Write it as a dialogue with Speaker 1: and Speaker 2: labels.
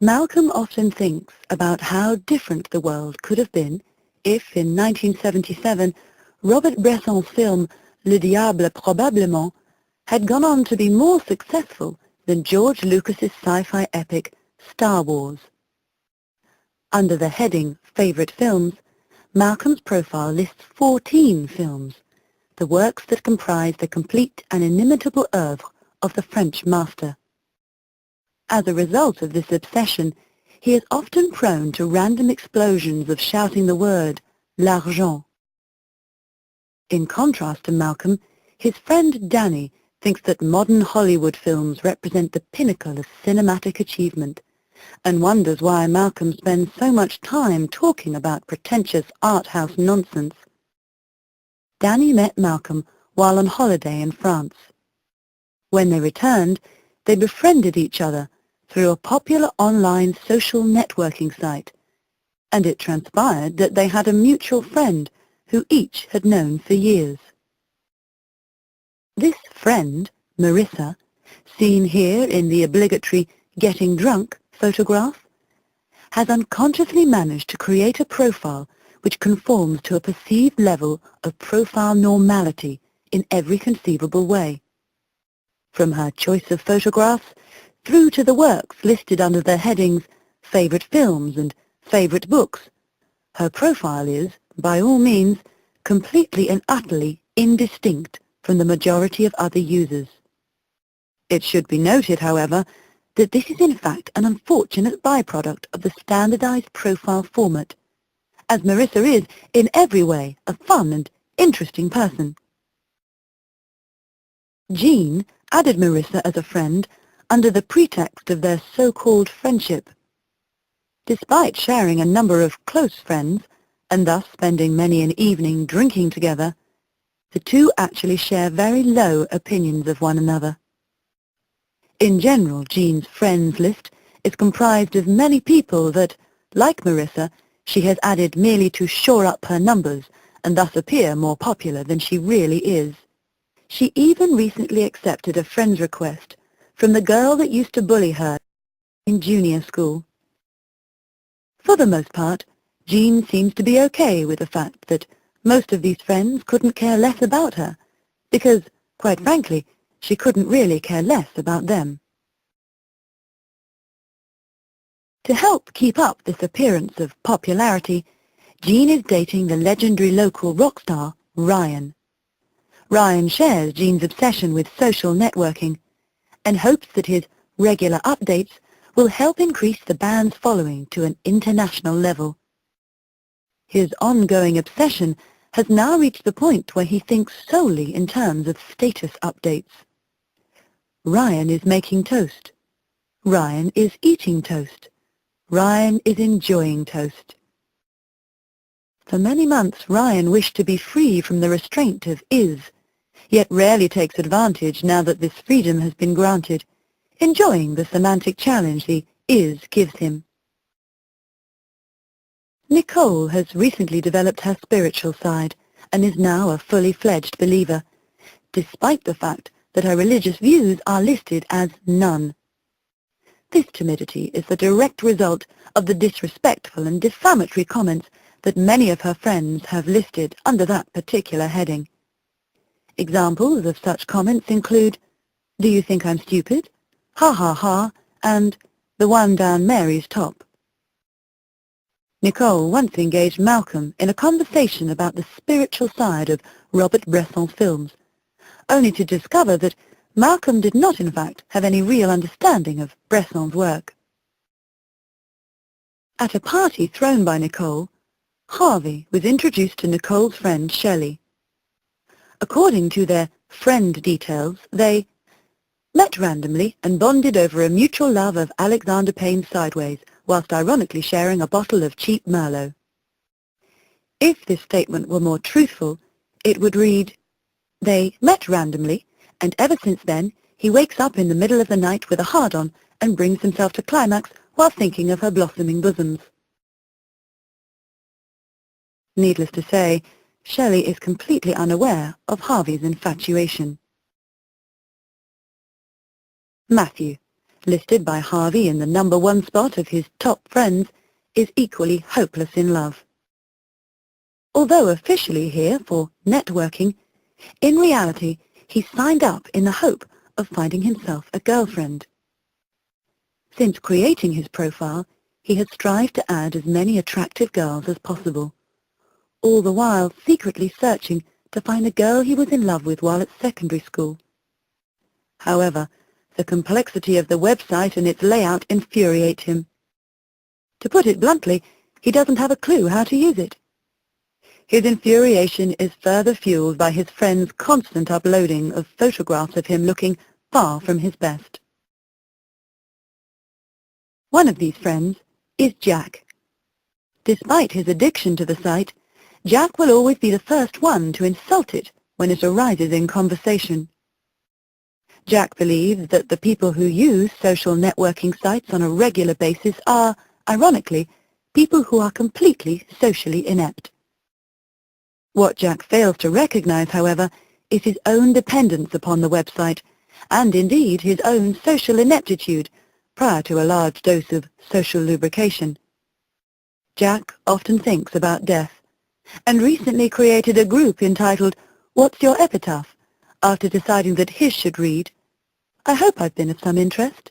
Speaker 1: Malcolm often thinks about how different the world could have been if, in 1977, Robert Bresson's film Le Diable Probablement had gone on to be more successful than George Lucas's sci-fi epic Star Wars. Under the heading Favorite Films, Malcolm's profile lists 14 films, the works that comprise the complete and inimitable oeuvre of the French master. As a result of this obsession, he is often prone to random explosions of shouting the word l'argent. In contrast to Malcolm, his friend Danny thinks that modern Hollywood films represent the pinnacle of cinematic achievement, and wonders why Malcolm spends so much time talking about pretentious art house nonsense. Danny met Malcolm while on holiday in France. When they returned, they befriended each other through a popular online social networking site, and it transpired that they had a mutual friend who each had known for years. This friend, Marissa, seen here in the obligatory getting drunk photograph, has unconsciously managed to create a profile which conforms to a perceived level of profile normality in every conceivable way. From her choice of photographs through to the works listed under the headings Favorite Films and Favorite Books, her profile is, by all means, completely and utterly indistinct from the majority of other users. It should be noted, however, that this is in fact an unfortunate byproduct of the standardized profile format, as Marissa is, in every way, a fun and interesting person. Jean added Marissa as a friend under the pretext of their so-called friendship. Despite sharing a number of close friends, and thus spending many an evening drinking together, the two actually share very low opinions of one another. In general, Jean's friends list is comprised of many people that, like Marissa, she has added merely to shore up her numbers and thus appear more popular than she really is. She even recently accepted a friend's request from the girl that used to bully her in junior school. For the most part, Jean seems to be okay with the fact that most of these friends couldn't care less about her, because, quite frankly, she couldn't really care less about them. To help keep up this appearance of popularity, Jean is dating the legendary local rock star, Ryan. Ryan shares Jean's obsession with social networking and hopes that his regular updates will help increase the band's following to an international level. His ongoing obsession has now reached the point where he thinks solely in terms of status updates. Ryan is making toast. Ryan is eating toast. Ryan is enjoying toast. For many months, Ryan wished to be free from the restraint of is, yet rarely takes advantage now that this freedom has been granted, enjoying the semantic challenge the is gives him. Nicole has recently developed her spiritual side and is now a fully fledged believer, despite the fact that her religious views are listed as none. This timidity is the direct result of the disrespectful and defamatory comments that many of her friends have listed under that particular heading. Examples of such comments include, "Do you think I'm stupid?" "Ha ha ha," and "the one down Mary's top." Nicole once engaged Malcolm in a conversation about the spiritual side of Robert Bresson's films, only to discover that Malcolm did not in fact have any real understanding of Bresson's work. At a party thrown by Nicole, Harvey was introduced to Nicole's friend Shelley. According to their friend details, they met randomly and bonded over a mutual love of Alexander Payne's Sideways, whilst ironically sharing a bottle of cheap Merlot. If this statement were more truthful, it would read, "They met randomly, and ever since then he wakes up in the middle of the night with a hard-on and brings himself to climax while thinking of her blossoming bosoms." Needless to say, Shelley is completely unaware of Harvey's infatuation. Matthew, listed by Harvey in the #1 spot of his top friends, is equally hopeless in love. Although officially here for networking, in reality he signed up in the hope of finding himself a girlfriend. Since creating his profile, he has strived to add as many attractive girls as possible, all the while secretly searching to find the girl he was in love with while at secondary school. However, the complexity of the website and its layout infuriate him. To put it bluntly, he doesn't have a clue how to use it. His infuriation is further fueled by his friends' constant uploading of photographs of him looking far from his best. One of these friends is Jack. Despite his addiction to the site, Jack will always be the first one to insult it when it arises in conversation. Jack believes that the people who use social networking sites on a regular basis are, ironically, people who are completely socially inept. What Jack fails to recognize, however, is his own dependence upon the website, and indeed his own social ineptitude, prior to a large dose of social lubrication. Jack often thinks about death, and recently created a group entitled "What's Your Epitaph?" after deciding that his should read, "I hope I've been of some interest."